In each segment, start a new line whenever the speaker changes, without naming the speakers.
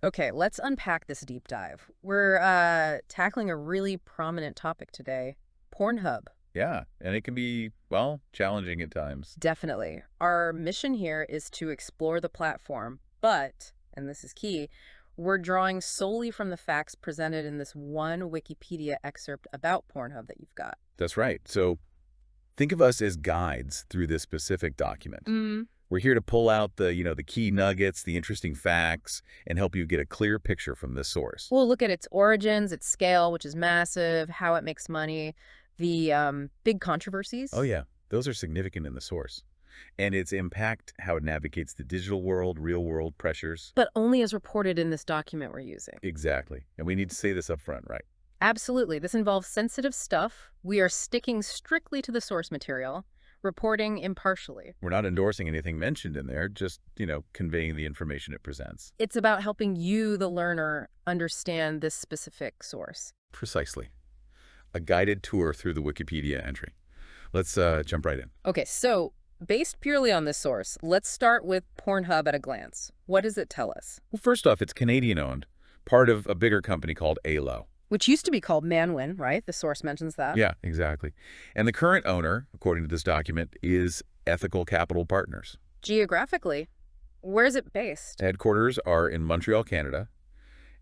Okay, let's unpack this deep dive. We're tackling a really prominent topic today, Pornhub.
Yeah, and it can be, well, challenging at times.
Definitely. Our mission here is to explore the platform, but, and this is key, we're drawing solely from the facts presented in this one Wikipedia excerpt about Pornhub that you've got.
That's right. So think of us as guides through this specific document.
Mm.
We're here to pull out the key nuggets, the interesting facts, and help you get a clear picture from this source.
We'll look at its origins, its scale, which is massive, how it makes money, the big
Oh,
controversies.
yeah, those are significant in the source. And its impact, how it navigates the digital world, real-world pressures.
But only as reported in this document we're using.
Exactly. And we need to say this up front, right?
Absolutely. This involves sensitive stuff. We are sticking strictly to the source material, reporting impartially.
We're not endorsing anything mentioned in there, just conveying the information it presents.
It's about helping you, the learner, understand this specific source.
Precisely. A guided tour through the Wikipedia entry. Let's jump right in.
Okay, so based purely on this source, let's start with Pornhub at a glance. What does it tell us?
Well, first off, it's Canadian-owned, part of a bigger company called ALO.
Which used to be called Manwin, right? The source mentions that.
Yeah, exactly. And the current owner, according to this document, is Ethical Capital Partners.
Geographically, where is it based?
Headquarters are in Montreal, Canada,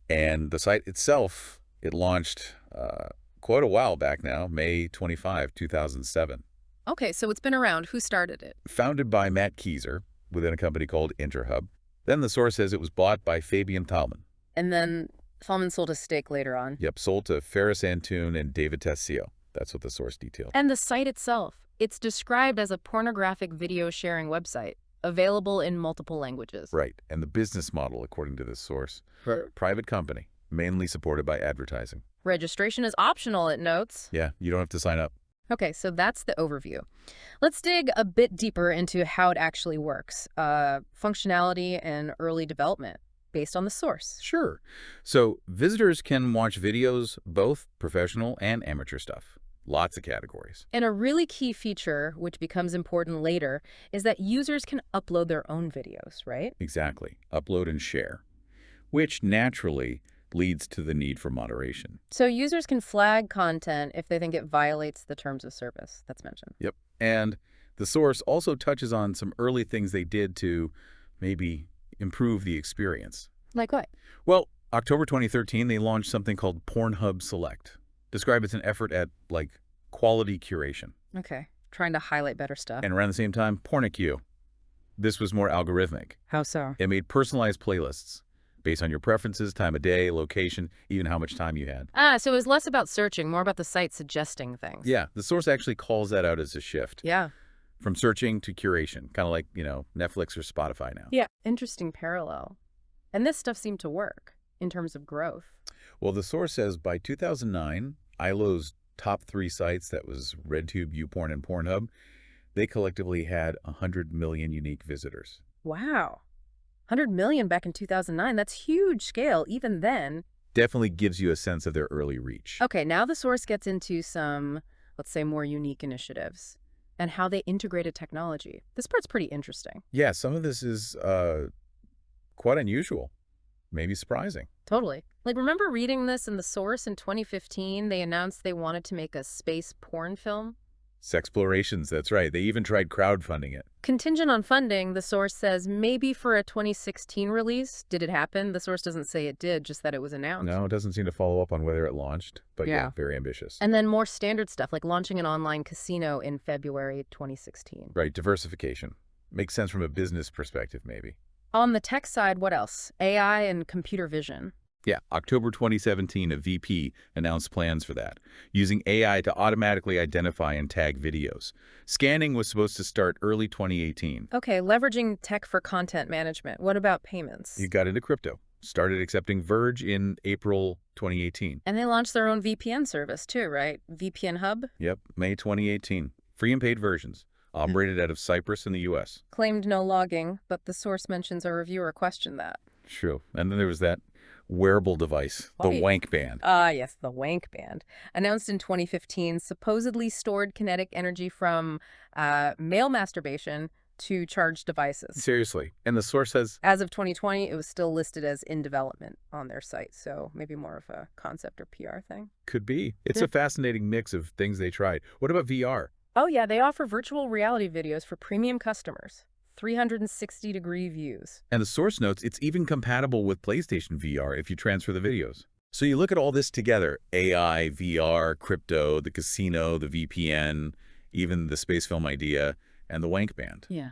and the site itself, it launched quite a while back now, May 25, 2007.
Okay, so it's been around. Who started it?
Founded by Matt Keyser within a company called Interhub. Then the source says it was bought by Fabian Thalman.
And then Thalman sold his stake later on.
Yep, sold to Ferris Antoon and David Tessio. That's what the source detailed.
And the site itself, it's described as a pornographic video sharing website, available in multiple languages.
Right, and the business model, according to this source, private company, mainly supported by advertising.
Registration is optional, it notes.
Yeah, you don't have to sign up.
Okay, so that's the overview. Let's dig a bit deeper into how it actually works, functionality and early development, based on the source.
Sure. So visitors can watch videos, both professional and amateur stuff. Lots of categories.
And a really key feature, which becomes important later, is that users can upload their own videos, right?
Exactly. Upload and share, which naturally leads to the need for moderation.
So users can flag content if they think it violates the terms of service that's mentioned.
Yep. And the source also touches on some early things they did to maybe improve the experience.
Like what?
Well, October 2013, they launched something called Pornhub Select. Described as an effort at, quality curation.
Okay, trying to highlight better stuff.
And around the same time, PornIQ. This was more algorithmic.
How so?
It made personalized playlists based on your preferences, time of day, location, even how much time you had.
So it was less about searching, more about the site suggesting things.
Yeah, the source actually calls that out as a shift.
Yeah.
From searching to curation, kind of like, Netflix or Spotify now.
Yeah. Interesting parallel. And this stuff seemed to work in terms of growth.
Well, the source says by 2009, ILO's top 3 sites, that was RedTube, YouPorn, and Pornhub, they collectively had 100 million unique visitors.
Wow. 100 million back in 2009. That's huge scale, even then.
Definitely gives you a sense of their early reach.
Okay, now the source gets into some, let's say, more unique initiatives and how they integrated technology. This part's pretty interesting.
Yeah, some of this is quite unusual, maybe surprising.
Totally. Remember reading this in the source in 2015? They announced they wanted to make a space porn film.
Sexplorations, that's right. They even tried crowdfunding it.
Contingent on funding, the source says maybe for a 2016 release. Did it happen? The source doesn't say it did, just that it was announced.
No, it doesn't seem to follow up on whether it launched, but yeah, very ambitious.
And then more standard stuff, like launching an online casino in February 2016.
Right, diversification. Makes sense from a business perspective, maybe.
On the tech side, what else? AI and computer vision.
Yeah, October 2017, a VP announced plans for that, using AI to automatically identify and tag videos. Scanning was supposed to start early 2018.
Okay, leveraging tech for content management. What about payments?
You got into crypto. Started accepting Verge in April 2018.
And they launched their own VPN service too, right? VPN Hub?
Yep, May 2018. Free and paid versions. Operated out of Cyprus in the U.S.
Claimed no logging, but the source mentions a reviewer questioned that.
True. And then there was that wearable device, the Wank Band.
Yes, the Wank Band. Announced in 2015, supposedly stored kinetic energy from male masturbation, to charge devices.
Seriously. And the source says,
As of 2020, it was still listed as in development on their site, so maybe more of a concept or PR thing.
could be. It's a fascinating mix of things they tried. What about VR?
Oh yeah, they offer virtual reality videos for premium customers. 360-degree views.
And the source notes it's even compatible with PlayStation VR if you transfer the videos. So you look at all this together, AI, VR, crypto, the casino, the VPN, even the space film idea, and the wank band.
Yeah.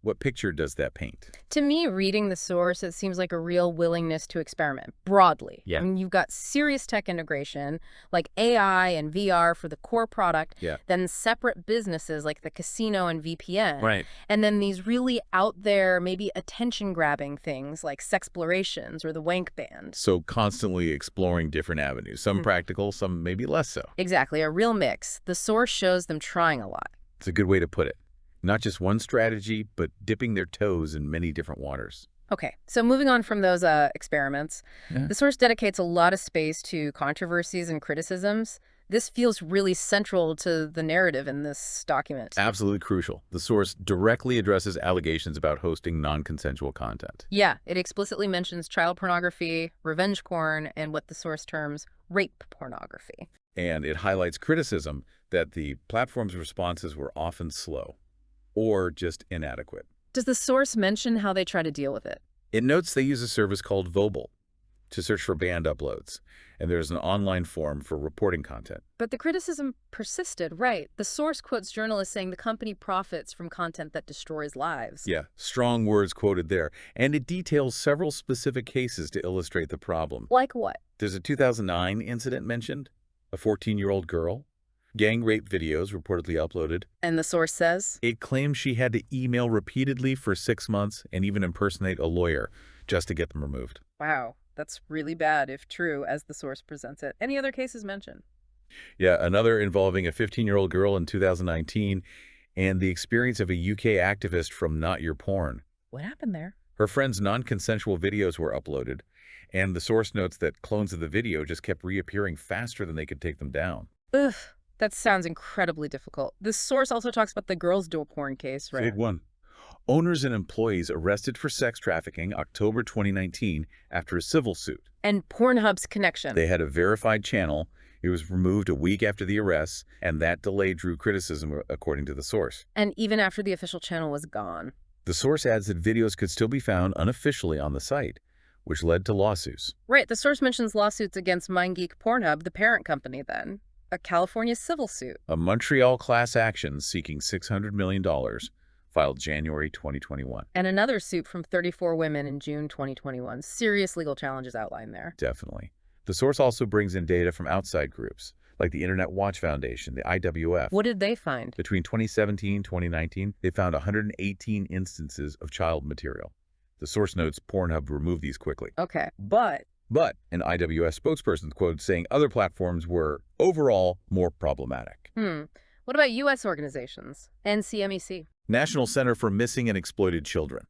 What picture does that paint?
To me, reading the source, it seems like a real willingness to experiment broadly.
Yeah.
I mean, you've got serious tech integration, like AI and VR for the core product,
Yeah.
then separate businesses like the casino and VPN,
Right.
and then these really out there, maybe attention-grabbing things like sexplorations or the wank band.
So constantly exploring different avenues, some practical, some maybe less so.
Exactly, a real mix. The source shows them trying a lot.
It's a good way to put it. Not just one strategy, but dipping their toes in many different waters.
Okay, so moving on from those experiments,
Yeah.
the source dedicates a lot of space to controversies and criticisms. This feels really central to the narrative in this document.
Absolutely crucial. The source directly addresses allegations about hosting non-consensual content.
Yeah, it explicitly mentions child pornography, revenge porn, and what the source terms rape pornography.
And it highlights criticism that the platform's responses were often slow or just inadequate.
Does the source mention how they try to deal with it?
It notes they use a service called Vobel to search for banned uploads, and there's an online form for reporting content.
But the criticism persisted, right? The source quotes journalists saying the company profits from content that destroys lives.
Yeah, strong words quoted there. And it details several specific cases to illustrate the problem.
Like what?
There's a 2009 incident mentioned, a 14-year-old girl. Gang rape videos reportedly uploaded.
And the source says?
It claims she had to email repeatedly for 6 months and even impersonate a lawyer just to get them removed.
Wow, that's really bad if true, as the source presents it. Any other cases mentioned?
Yeah, another involving a 15-year-old girl in 2019 and the experience of a UK activist from Not Your Porn.
What happened there?
Her friend's non-consensual videos were uploaded, and the source notes that clones of the video just kept reappearing faster than they could take them down.
Ugh, that sounds incredibly difficult. The source also talks about the girls' door porn case, right?
Big one. Owners and employees arrested for sex trafficking October 2019 after a civil suit.
And Pornhub's connection.
They had a verified channel. It was removed a week after the arrests, and that delay drew criticism, according to the source.
And even after the official channel was gone.
The source adds that videos could still be found unofficially on the site, which led to lawsuits.
Right, the source mentions lawsuits against MindGeek Pornhub, the parent company then. A California civil suit.
A Montreal class action seeking $600 million filed January 2021.
And another suit from 34 women in June 2021. Serious legal challenges outlined there.
Definitely. The source also brings in data from outside groups, like the Internet Watch Foundation, the IWF.
What did they find?
Between 2017 and 2019, they found 118 instances of child material. The source notes Pornhub removed these quickly.
Okay, but
But an IWF spokesperson quoted saying other platforms were overall more problematic.
what about U.S. organizations? NCMEC.
National Center for Missing and Exploited Children.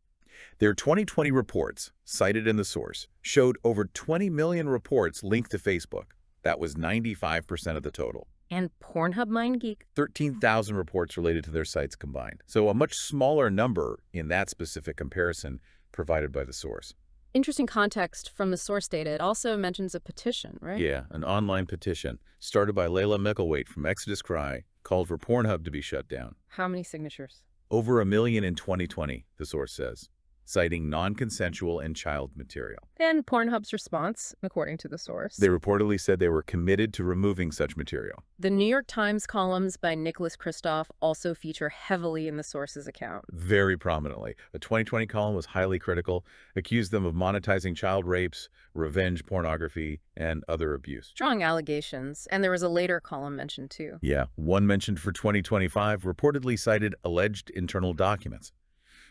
Their 2020 reports, cited in the source, showed over 20 million reports linked to Facebook. That was 95% of the total.
And Pornhub MindGeek.
13,000 reports related to their sites combined. So a much smaller number in that specific comparison provided by the source.
Interesting context from the source data. It also mentions a petition, right?
Yeah, an online petition started by Layla Micklethwaite from Exodus Cry called for Pornhub to be shut down.
How many signatures?
Over 1 million in 2020, the source says, citing non-consensual and child material.
And Pornhub's response, according to the source.
They reportedly said they were committed to removing such material.
The New York Times columns by Nicholas Kristof also feature heavily in the source's account.
Very prominently. A 2020 column was highly critical, accused them of monetizing child rapes, revenge pornography, and other abuse.
Strong allegations, and there was a later column mentioned too.
Yeah, one mentioned for 2025 reportedly cited alleged internal documents,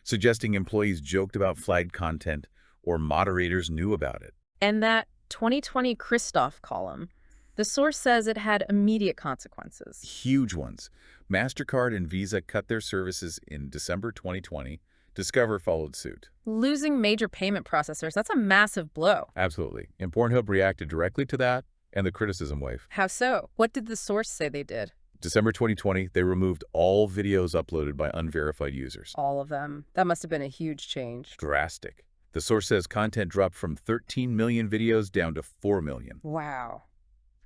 suggesting employees joked about flagged content or moderators knew about it.
And that 2020 Kristof column, the source says it had immediate consequences.
Huge ones. MasterCard and Visa cut their services in December 2020. Discover followed suit.
Losing major payment processors, that's a massive blow.
Absolutely. And Pornhub reacted directly to that and the criticism wave.
How so? What did the source say they did?
December 2020, they removed all videos uploaded by unverified users.
All of them. That must have been a huge change.
Drastic. The source says content dropped from 13 million videos down to 4 million.
Wow.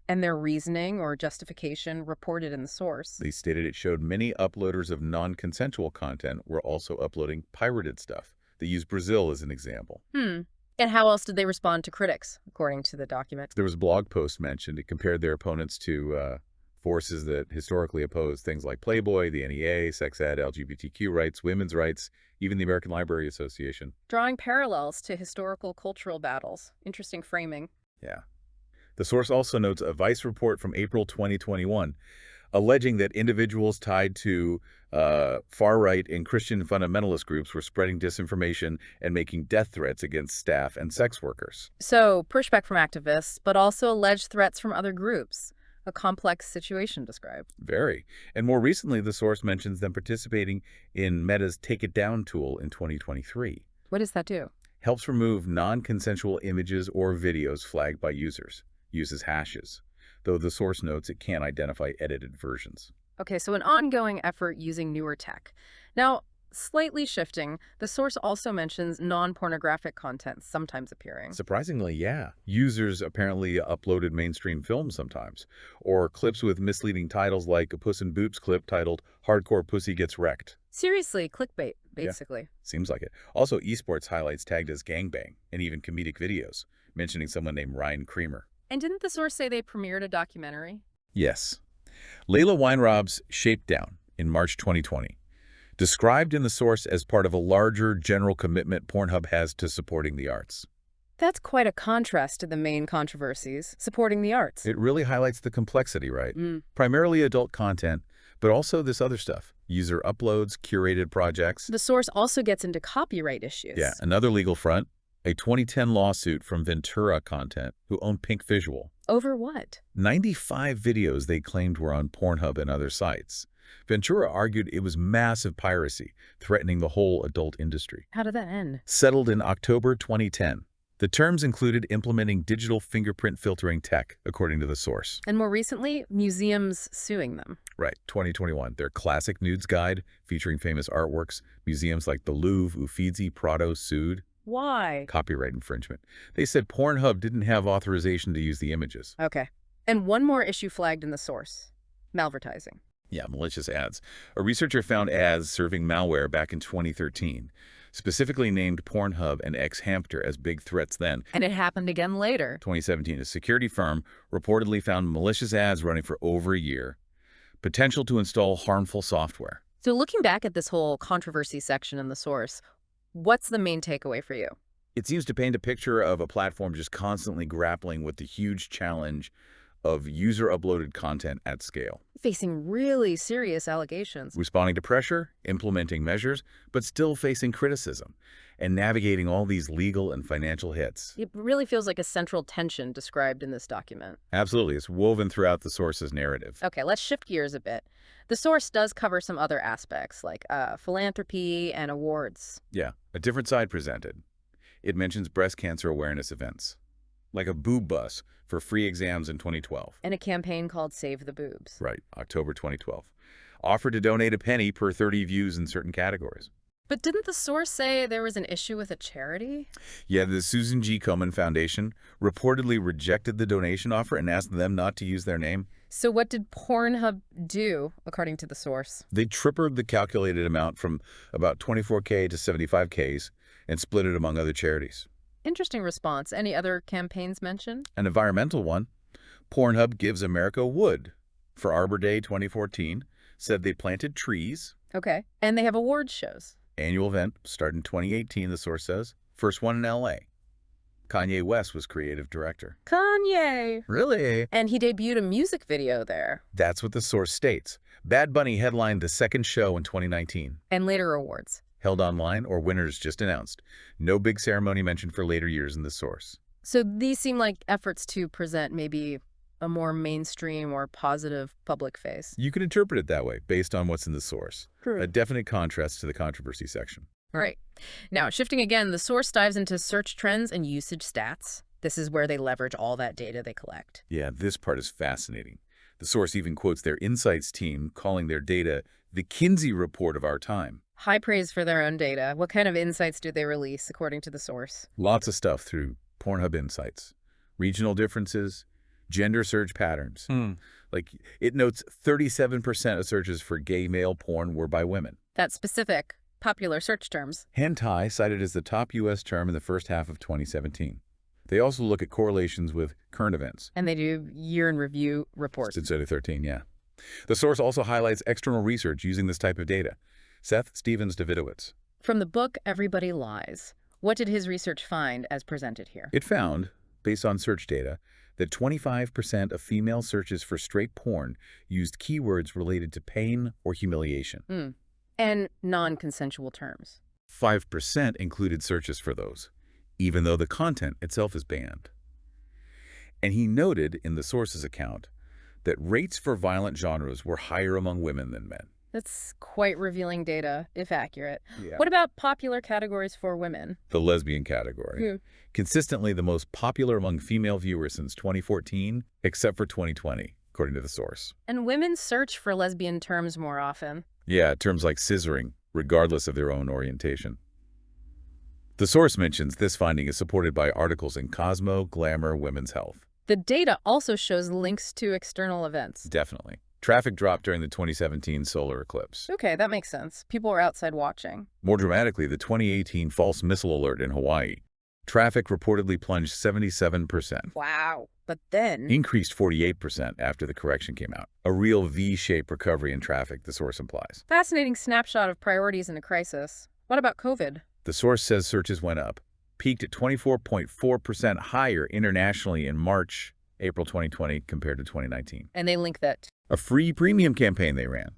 And their reasoning or justification reported in the source.
They stated it showed many uploaders of non-consensual content were also uploading pirated stuff. They used Brazil as an example.
And how else did they respond to critics, according to the document?
There was a blog post mentioned. It compared their opponents to forces that historically opposed things like Playboy, the NEA, sex ed, LGBTQ rights, women's rights, even the American Library Association.
Drawing parallels to historical cultural battles. Interesting framing.
Yeah. The source also notes a Vice report from April 2021 alleging that individuals tied to far-right and Christian fundamentalist groups were spreading disinformation and making death threats against staff and sex workers.
So, pushback from activists, but also alleged threats from other groups. A complex situation described.
Very. And more recently, the source mentions them participating in Meta's Take It Down tool in 2023.
What does that do?
Helps remove non-consensual images or videos flagged by users. Uses hashes, though the source notes it can't identify edited versions.
Okay, so an ongoing effort using newer tech. Now, slightly shifting, the source also mentions non-pornographic content sometimes appearing.
Surprisingly, yeah. Users apparently uploaded mainstream films sometimes, or clips with misleading titles like a Puss in Boots clip titled Hardcore Pussy Gets Wrecked.
Seriously, clickbait, basically.
Yeah, seems like it. Also, esports highlights tagged as gangbang, and even comedic videos, mentioning someone named Ryan Creamer.
And didn't the source say they premiered a documentary?
Yes. Layla Weinraub's Shapedown in March 2020. Described in the source as part of a larger general commitment Pornhub has to supporting the arts.
That's quite a contrast to the main controversies, supporting the arts.
It really highlights the complexity, right? Primarily adult content, but also this other stuff. User uploads, curated projects.
The source also gets into copyright issues.
Yeah, another legal front. A 2010 lawsuit from Ventura Content, who owned Pink Visual.
Over what?
95 videos they claimed were on Pornhub and other sites. Ventura argued it was massive piracy, threatening the whole adult industry.
How did that end?
Settled in October 2010. The terms included implementing digital fingerprint filtering tech, according to the source.
And more recently, museums suing them.
Right, 2021. Their classic nudes guide, featuring famous artworks, museums like the Louvre, Uffizi, Prado sued.
Why?
Copyright infringement. They said Pornhub didn't have authorization to use the images.
Okay. And one more issue flagged in the source. Malvertising.
Yeah, malicious ads. A researcher found ads serving malware back in 2013, specifically named Pornhub and xHamster as big threats then.
And it happened again later.
2017, a security firm reportedly found malicious ads running for over a year. Potential to install harmful software.
So looking back at this whole controversy section in the source, what's the main takeaway for you?
It seems to paint a picture of a platform just constantly grappling with the huge challenge of user-uploaded content at scale.
Facing really serious allegations.
Responding to pressure, implementing measures, but still facing criticism, and navigating all these legal and financial hits.
It really feels like a central tension described in this document.
Absolutely. It's woven throughout the source's narrative.
Okay, let's shift gears a bit. The source does cover some other aspects, like philanthropy and awards.
Yeah, a different side presented. It mentions breast cancer awareness events, like a boob bus for free exams in 2012.
And a campaign called Save the Boobs.
Right, October 2012. Offered to donate a penny per 30 views in certain categories.
But didn't the source say there was an issue with a charity?
Yeah, the Susan G. Komen Foundation reportedly rejected the donation offer and asked them not to use their name.
So what did Pornhub do, according to the source?
They tripled the calculated amount from about 24K to 75Ks and split it among other charities.
Interesting response. Any other campaigns mentioned?
An environmental one. Pornhub Gives America Wood for Arbor Day 2014 said they planted trees.
Okay. And they have awards shows.
Annual event started in 2018, the source says. First one in LA. Kanye West was creative director.
Kanye!
Really?
And he debuted a music video there.
That's what the source states. Bad Bunny headlined the second show in 2019.
And later awards.
Held online or winners just announced. No big ceremony mentioned for later years in the source.
So these seem like efforts to present maybe a more mainstream or positive public face.
You can interpret it that way, based on what's in the source.
True.
A definite contrast to the controversy section.
Right. Now, shifting again, the source dives into search trends and usage stats. This is where they leverage all that data they collect.
Yeah, this part is fascinating. The source even quotes their insights team, calling their data the Kinsey report of our time.
High praise for their own data. What kind of insights do they release, according to the source?
Lots of stuff through Pornhub Insights. Regional differences, gender search patterns. Like, it notes 37% of searches for gay male porn were by women.
That's specific, popular search terms.
Hentai cited as the top U.S. term in the first half of 2017. They also look at correlations with current events.
And they do year-in-review reports.
Since 2013, yeah. The source also highlights external research using this type of data. Seth Stevens-Davidowitz.
From the book Everybody Lies, what did his research find as presented here?
It found, based on search data, that 25% of female searches for straight porn used keywords related to pain or humiliation.
And non-consensual terms.
5% included searches for those, even though the content itself is banned. And he noted in the source's account that rates for violent genres were higher among women than men.
That's quite revealing data, if accurate.
Yeah.
What about popular categories for women?
The lesbian category. Consistently the most popular among female viewers since 2014, except for 2020, according to the source.
And women search for lesbian terms more often.
Yeah, terms like scissoring, regardless of their own orientation. The source mentions this finding is supported by articles in Cosmo, Glamour, Women's Health.
The data also shows links to external events.
Definitely. Traffic dropped during the 2017 solar eclipse.
Okay, that makes sense. People were outside watching.
More dramatically, the 2018 false missile alert in Hawaii. Traffic reportedly plunged 77%.
Wow. But then...
Increased 48% after the correction came out. A real V-shaped recovery in traffic, the source implies.
Fascinating snapshot of priorities in a crisis. What about COVID?
The source says searches went up, peaked at 24.4% higher internationally in March, April 2020 compared to 2019.
And they link that.
A free premium campaign they ran,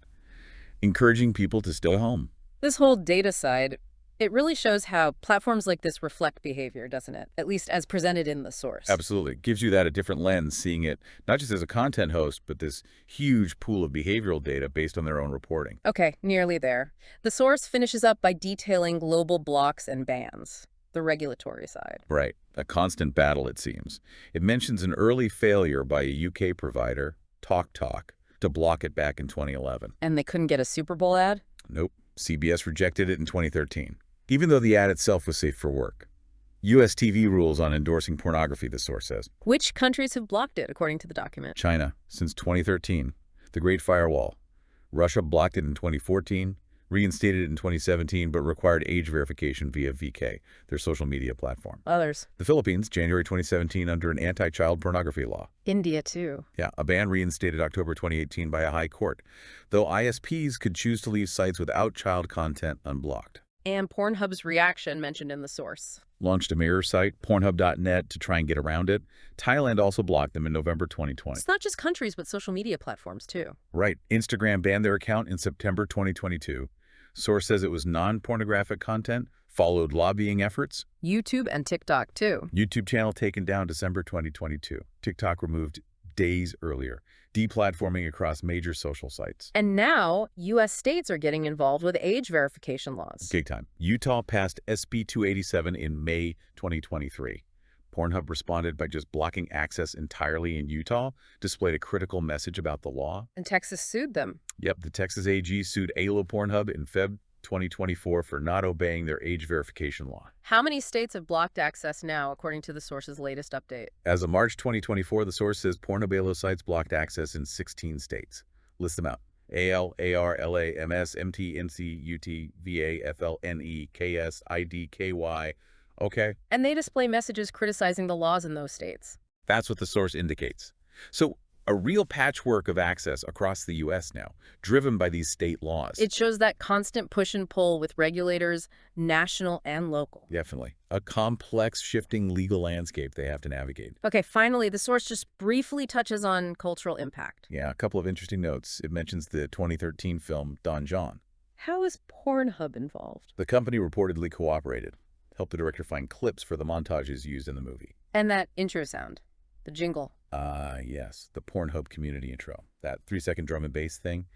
encouraging people to stay home.
This whole data side, it really shows how platforms like this reflect behavior, doesn't it? At least as presented in the source.
Absolutely. It gives you that a different lens, seeing it not just as a content host, but this huge pool of behavioral data based on their own reporting.
Okay, nearly there. The source finishes up by detailing global blocks and bans, the regulatory side.
Right. A constant battle, it seems. It mentions an early failure by a UK provider, TalkTalk, to block it back in 2011.
And they couldn't get a Super Bowl ad?
Nope. CBS rejected it in 2013, even though the ad itself was safe for work. U.S. TV rules on endorsing pornography, the source says.
Which countries have blocked it, according to the document?
China, since 2013. The Great Firewall. Russia blocked it in 2014, reinstated it in 2017, but required age verification via VK, their social media platform.
Others.
The Philippines, January 2017, under an anti-child pornography law.
India, too.
Yeah, a ban reinstated October 2018 by a high court, though ISPs could choose to leave sites without child content unblocked.
And Pornhub's reaction mentioned in the source.
Launched a mirror site, Pornhub.net, to try and get around it. Thailand also blocked them in November 2020.
It's not just countries, but social media platforms, too.
Right. Instagram banned their account in September 2022. Source says it was non-pornographic content, followed lobbying efforts.
YouTube and TikTok, too.
YouTube channel taken down December 2022. TikTok removed days earlier, deplatforming across major social sites.
And now, U.S. states are getting involved with age verification laws.
Big time. Utah passed SB 287 in May 2023. Pornhub responded by just blocking access entirely in Utah, displayed a critical message about the law.
And Texas sued them.
Yep, the Texas AG sued ALO Pornhub in Feb 2024 for not obeying their age verification law.
How many states have blocked access now, according to the source's latest update?
As of March 2024, the source says Pornhub ALO sites blocked access in 16 states. List them out. AL, AR, LA, MS, MT, NC, UT, VA, FL, NE, KS, ID, KY. Okay.
And they display messages criticizing the laws in those states.
That's what the source indicates. So a real patchwork of access across the U.S. now, driven by these state laws.
It shows that constant push and pull with regulators, national and local.
Definitely. A complex, shifting legal landscape they have to navigate.
Okay, finally, the source just briefly touches on cultural impact.
Yeah, a couple of interesting notes. It mentions the 2013 film Don John.
How is Pornhub involved?
The company reportedly cooperated, helped the director find clips for the montages used in the movie.
And that intro sound, the jingle.
Yes, the Pornhub community intro, that 3-second drum and bass thing.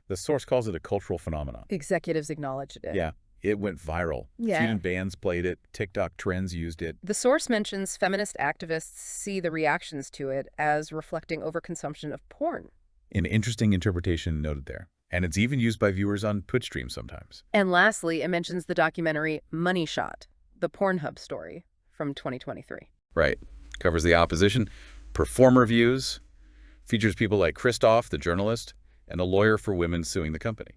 The source calls it a cultural phenomenon.
Executives acknowledged it.
Yeah, it went viral.
Yeah.
Student bands played it. TikTok trends used it.
The source mentions feminist activists see the reactions to it as reflecting overconsumption of porn.
An interesting interpretation noted there. And it's even used by viewers on Twitch streams sometimes.
And lastly, it mentions the documentary Money Shot, the Pornhub story from 2023.
Right. Covers the opposition, performer views, features people like Christoph, the journalist, and a lawyer for women suing the company.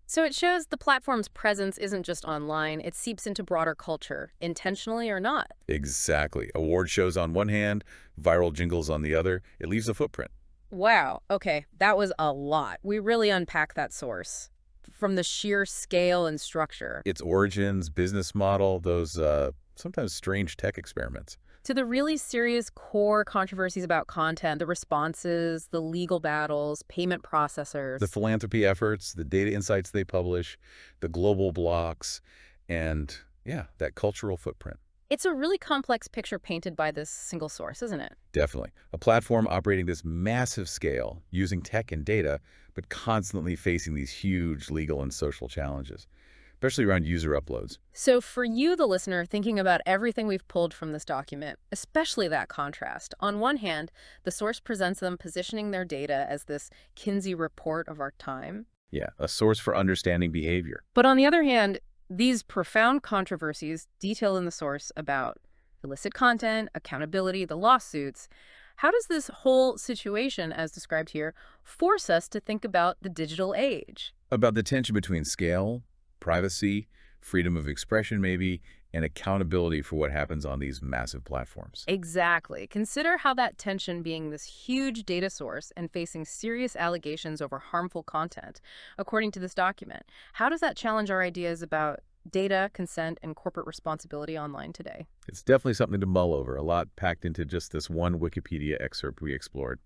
So it shows the platform's presence isn't just online, it seeps into broader culture, intentionally or not.
Exactly. Award shows on one hand, viral jingles on the other. It leaves a footprint.
Wow, okay, that was a lot. We really unpacked that source. From the sheer scale and structure,
Its origins, business model, those sometimes strange tech experiments.
to the really serious core controversies about content, the responses, the legal battles, payment processors.
The philanthropy efforts, the data insights they publish, the global blocks, and yeah, that cultural footprint.
It's a really complex picture painted by this single source, isn't it?
Definitely. A platform operating this massive scale, using tech and data, but constantly facing these huge legal and social challenges, especially around user uploads.
So for you, the listener, thinking about everything we've pulled from this document, especially that contrast, on one hand, the source presents them positioning their data as this Kinsey report of our time.
Yeah, a source for understanding behavior.
But on the other hand, these profound controversies detail in the source about illicit content, accountability, the lawsuits. How does this whole situation, as described here, force us to think about the digital age?
About the tension between scale, privacy, freedom of expression maybe, and accountability for what happens on these massive platforms.
Exactly. Consider how that tension being this huge data source and facing serious allegations over harmful content, according to this document. How does that challenge our ideas about data, consent, and corporate responsibility online today?
It's definitely something to mull over, a lot packed into just this one Wikipedia excerpt we explored.